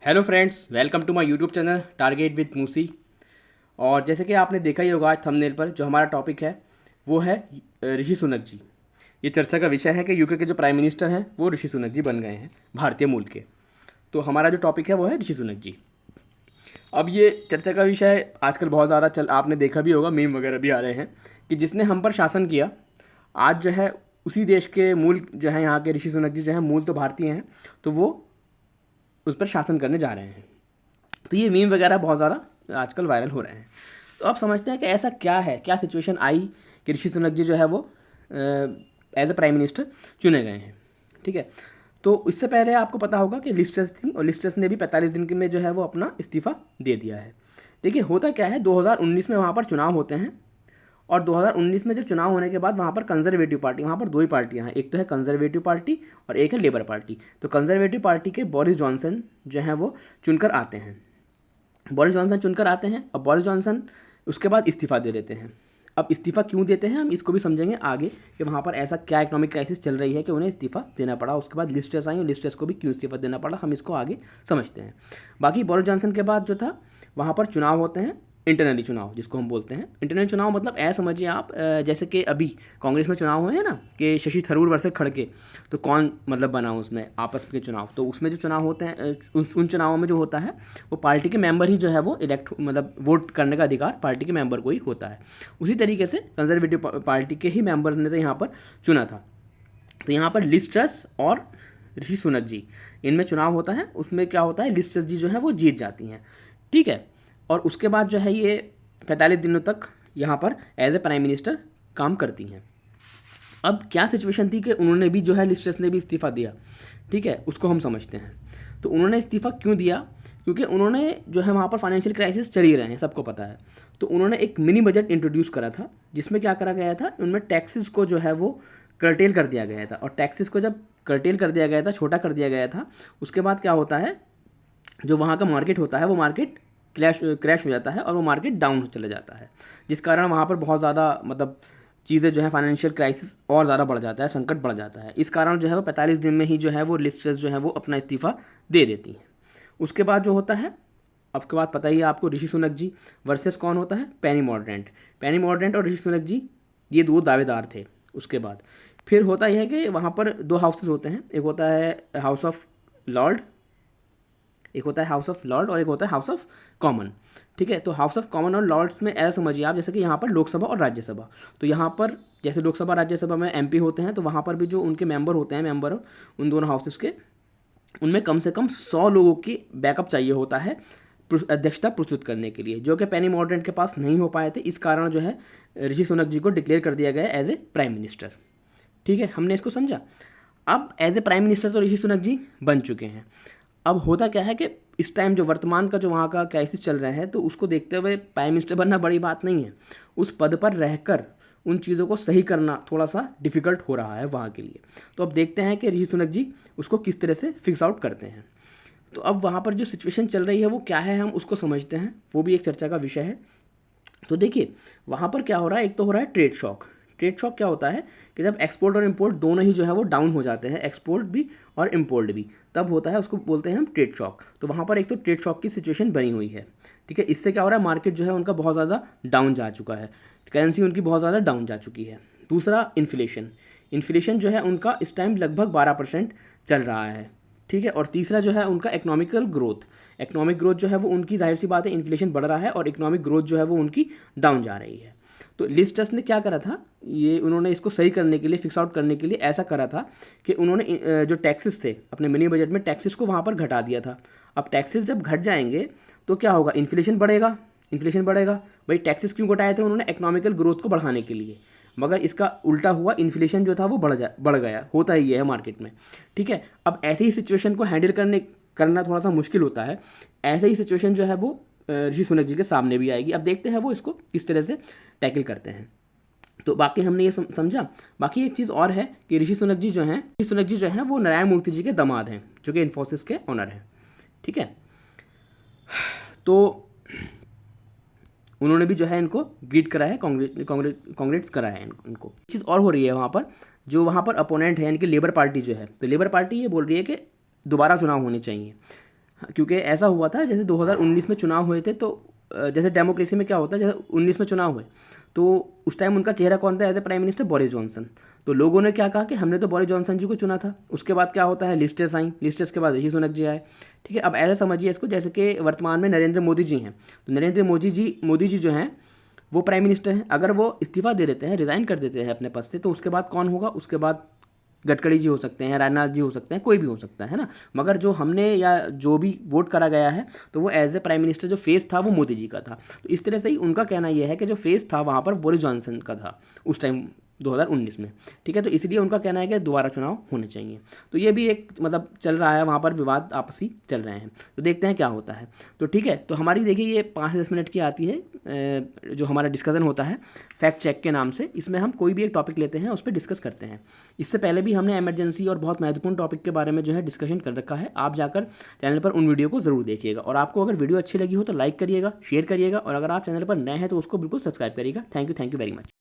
Hello friends, welcome to my YouTube channel target with मूसी। और जैसे कि आपने देखा ही होगा आज थंबनेल पर जो हमारा टॉपिक है वो है ऋषि सुनक जी। ये चर्चा का विषय है कि यूके के जो प्राइम मिनिस्टर हैं वो ऋषि सुनक जी बन गए हैं, भारतीय मूल के। तो हमारा जो टॉपिक है वो है ऋषि सुनक जी। अब ये चर्चा का विषय आजकल बहुत ज़्यादा आपने देखा भी होगा, मीम वगैरह भी आ रहे हैं कि जिसने हम पर शासन किया आज जो है उसी देश के मूल जो है, यहाँ के ऋषि सुनक जी जो हैं मूल तो भारतीय हैं, तो वो उस पर शासन करने जा रहे हैं। तो ये मीम वगैरह बहुत ज़्यादा आजकल वायरल हो रहे हैं। तो आप समझते हैं कि ऐसा क्या है, क्या सिचुएशन आई कि ऋषि सुनक जी जो है वो एज ए प्राइम मिनिस्टर चुने गए हैं। ठीक है, तो इससे पहले आपको पता होगा कि लिस्टर्स थी और लिस्टर्स ने भी 45 दिन के में जो है वो अपना इस्तीफ़ा दे दिया है। देखिए होता क्या है, 2019 में वहाँ पर चुनाव होते हैं और 2019 में जो चुनाव होने के बाद वहाँ पर कंजर्वेटिव पार्टी, वहाँ पर दो ही पार्टियाँ हैं, एक तो है कंजर्वेटिव पार्टी और एक है लेबर पार्टी। तो कंजर्वेटिव पार्टी के बोरिस जॉनसन जो हैं वो चुनकर आते हैं, बोरिस जॉनसन चुनकर आते हैं। अब बोरिस जॉनसन उसके बाद इस्तीफ़ा दे देते हैं। अब इस्तीफ़ा क्यों देते हैं हम इसको भी समझेंगे आगे कि वहाँ पर ऐसा क्या इकोनॉमिक क्राइसिस चल रही है कि उन्हें इस्तीफ़ा देना पड़ा। उसके बाद लिस्टर्स आई और लिस्टर्स को भी क्यों इस्तीफ़ा देना पड़ा, हम इसको आगे समझते हैं। बाकी बोरिस जॉनसन के बाद जो था वहाँ पर चुनाव होते हैं, इंटरनली चुनाव जिसको हम बोलते हैं। इंटरनल चुनाव मतलब ऐसा समझिए आप, जैसे कि अभी कांग्रेस में चुनाव हुए हैं ना कि शशि थरूर वर्सेस खड़गे, तो कौन मतलब बना उसमें आपस के चुनाव। तो उसमें जो चुनाव होते हैं उन चुनावों में जो होता है वो पार्टी के मेंबर ही जो है वो इलेक्ट मतलब वोट करने का अधिकार पार्टी के मेंबर को ही होता है। उसी तरीके से कंजर्वेटिव पार्टी के ही मेंबर ने तो यहाँ पर चुना था। तो यहाँ पर लिस्ट्रस और ऋषि सुनक जी इनमें चुनाव होता है। उसमें क्या होता है, लिस्ट्रस जी जो है वो जीत जाती हैं। ठीक है, और उसके बाद जो है ये 45 दिनों तक यहाँ पर एज ए प्राइम मिनिस्टर काम करती हैं। अब क्या सिचुएशन थी कि उन्होंने भी जो है लिस्ट्रस ने भी इस्तीफ़ा दिया। ठीक है, उसको हम समझते हैं। तो उन्होंने इस्तीफ़ा क्यों दिया, क्योंकि उन्होंने जो है वहाँ पर फाइनेंशियल क्राइसिस चल ही रहे हैं, सबको पता है। तो उन्होंने एक मिनी बजट इंट्रोड्यूस करा था जिसमें क्या करा गया था, उनमें टैक्सेस को जो है वो कर्टेल कर दिया गया था। और टैक्सेस को जब कर्टेल कर दिया गया था, छोटा कर दिया गया था, उसके बाद क्या होता है, जो वहाँ का मार्केट होता है वो मार्केट क्रैश हो जाता है और वो मार्केट डाउन चला जाता है, जिस कारण वहाँ पर बहुत ज़्यादा मतलब चीज़ें जो है फाइनेंशियल क्राइसिस और ज़्यादा बढ़ जाता है, संकट बढ़ जाता है। इस कारण जो है वो 45 दिन में ही जो है वो लिस्ट्रेस जो है वो अपना इस्तीफ़ा दे देती हैं। उसके बाद जो होता है, अब के बाद पता ही है आपको, ऋषि सुनक जी वर्सेस कौन होता है, पेनी मॉर्डेंट। पेनी मॉर्डेंट और ऋषि सुनक जी ये दो दावेदार थे। उसके बाद फिर होता यह है कि वहाँ पर दो हाउसेस होते हैं, एक होता है हाउस ऑफ लॉर्ड, एक होता है हाउस ऑफ लॉर्ड और एक होता है हाउस ऑफ कॉमन। ठीक है, तो हाउस ऑफ कॉमन और लॉर्ड्स में ऐसा समझिए आप जैसे कि यहाँ पर लोकसभा और राज्यसभा। तो यहाँ पर जैसे लोकसभा राज्यसभा में एमपी होते हैं, तो वहाँ पर भी जो उनके मेंबर होते हैं, मेंबर उन दोनों हाउसेस के, उनमें कम से कम 100 लोगों की बैकअप चाहिए होता है अध्यक्षता प्रस्तुत करने के लिए, जो कि पेनी मॉर्डेंट के पास नहीं हो पाए थे। इस कारण जो है ऋषि सुनक जी को डिक्लेयर कर दिया गया एज ए प्राइम मिनिस्टर। ठीक है, हमने इसको समझा। अब एज ए प्राइम मिनिस्टर तो ऋषि सुनक जी बन चुके हैं। अब होता क्या है कि इस टाइम जो वर्तमान का जो वहाँ का क्राइसिस चल रहा है, तो उसको देखते हुए प्राइम मिनिस्टर बनना बड़ी बात नहीं है। उस पद पर रहकर उन चीज़ों को सही करना थोड़ा सा डिफ़िकल्ट हो रहा है वहाँ के लिए। तो अब देखते हैं कि ऋषि सुनक जी उसको किस तरह से फिक्स आउट करते हैं। तो अब वहाँ पर जो सिचुएशन चल रही है वो क्या है, हम उसको समझते हैं, वो भी एक चर्चा का विषय है। तो देखिए वहाँ पर क्या हो रहा है, एक तो हो रहा है ट्रेड शॉक। ट्रेड शॉक क्या होता है कि जब एक्सपोर्ट और इंपोर्ट दोनों ही जो है वो डाउन हो जाते हैं, एक्सपोर्ट भी और इंपोर्ट भी, तब होता है, उसको बोलते हैं हम ट्रेड शॉक। तो वहाँ पर एक तो ट्रेड शॉक की सिचुएशन बनी हुई है। ठीक है, इससे क्या हो रहा है, मार्केट जो है उनका बहुत ज़्यादा डाउन जा चुका है, करेंसी उनकी बहुत ज़्यादा डाउन जा चुकी है। दूसरा इन्फ्लेशन, इन्फ्लेशन जो है उनका इस टाइम लगभग 12% चल रहा है। ठीक है, और तीसरा जो है उनका इकोनॉमिकल ग्रोथ, इकोनॉमिक ग्रोथ जो है वो उनकी, जाहिर सी बात है, इन्फ्लेशन बढ़ रहा है और इकोनॉमिक ग्रोथ जो है वो उनकी डाउन जा रही है। तो लिज ट्रस्ट ने क्या करा था, ये उन्होंने इसको सही करने के लिए, फिक्स आउट करने के लिए ऐसा करा था कि उन्होंने जो टैक्सेस थे अपने मिनी बजट में, टैक्सेस को वहाँ पर घटा दिया था। अब टैक्सेस जब घट जाएंगे तो क्या होगा, इन्फ्लेशन बढ़ेगा, इन्फ्लेशन बढ़ेगा। भाई टैक्सेस क्यों घटाए थे उन्होंने, इकोनॉमिकल ग्रोथ को बढ़ाने के लिए, मगर इसका उल्टा हुआ, इन्फ्लेशन जो था वो बढ़ गया। होता ही है मार्केट में। ठीक है, अब ऐसी ही सिचुएशन को हैंडल करना थोड़ा सा मुश्किल होता है। ऐसे ही सिचुएशन जो है वो ऋषि सुनक जी के सामने भी आएगी। अब देखते हैं वो इसको किस तरह से टैकल करते हैं। तो बाकी हमने ये समझा। बाकी एक चीज़ और है कि ऋषि सुनक जी जो हैं, ऋषि सुनक जी जो हैं वो नारायण मूर्ति जी के दामाद हैं, जो कि इन्फोसिस के ऑनर हैं। ठीक है, तो उन्होंने भी जो है इनको ग्रीट करा है, कांग्रेट्स करा है इनको। चीज़ और हो रही है वहाँ पर, जो वहाँ पर अपोनेंट है यानी कि लेबर पार्टी जो है, तो लेबर पार्टी ये बोल रही है कि दोबारा चुनाव होने चाहिए। क्योंकि ऐसा हुआ था जैसे 2019 में चुनाव हुए थे, तो जैसे डेमोक्रेसी में क्या होता है, जैसे 19 में चुनाव हुए तो उस टाइम उनका चेहरा कौन था as a prime minister? Boris Johnson. तो लोगों ने क्या कहा कि हमने तो बोरिस जॉनसन जी को चुना था। उसके बाद क्या होता है, लिस्टें आई, लिस्टें के बाद ऋषि सुनक जी आए। ठीक है, अब ऐसा समझिए इसको जैसे कि वर्तमान में नरेंद्र मोदी जी हैं, तो नरेंद्र मोदी जी जो हैं वो प्राइम मिनिस्टर हैं। अगर वो इस्तीफा दे देते हैं, रिज़ाइन कर देते हैं अपने पद से, तो उसके बाद कौन होगा? उसके बाद गडकरी जी हो सकते हैं, राजनाथ जी हो सकते हैं, कोई भी हो सकता है ना। मगर जो हमने या जो भी वोट करा गया है, तो वो एज ए प्राइम मिनिस्टर जो फेस था वो मोदी जी का था। तो इस तरह से ही उनका कहना यह है कि जो फेस था वहाँ पर बोरिस जॉनसन का था उस टाइम 2019 में। ठीक है, तो इसलिए उनका कहना है कि दोबारा चुनाव होने चाहिए। तो ये भी एक मतलब चल रहा है, वहाँ पर विवाद आपसी चल रहे हैं, तो देखते हैं क्या होता है। तो ठीक है, तो हमारी देखिए ये 5 से 10 मिनट की आती है जो हमारा डिस्कशन होता है फैक्ट चेक के नाम से। इसमें हम कोई भी एक टॉपिक लेते हैं, उस पर डिस्कस करते हैं। इससे पहले भी हमने इमरजेंसी और बहुत महत्वपूर्ण टॉपिक के बारे में जो है डिस्कशन कर रखा है। आप जाकर चैनल पर उन वीडियो को ज़रूर देखिएगा, और आपको अगर वीडियो अच्छी लगी हो तो लाइक करिएगा, शेयर करिएगा, और अगर आप चैनल पर नए हैं तो उसको बिल्कुल सब्सक्राइब करिएगा। Thank you very much.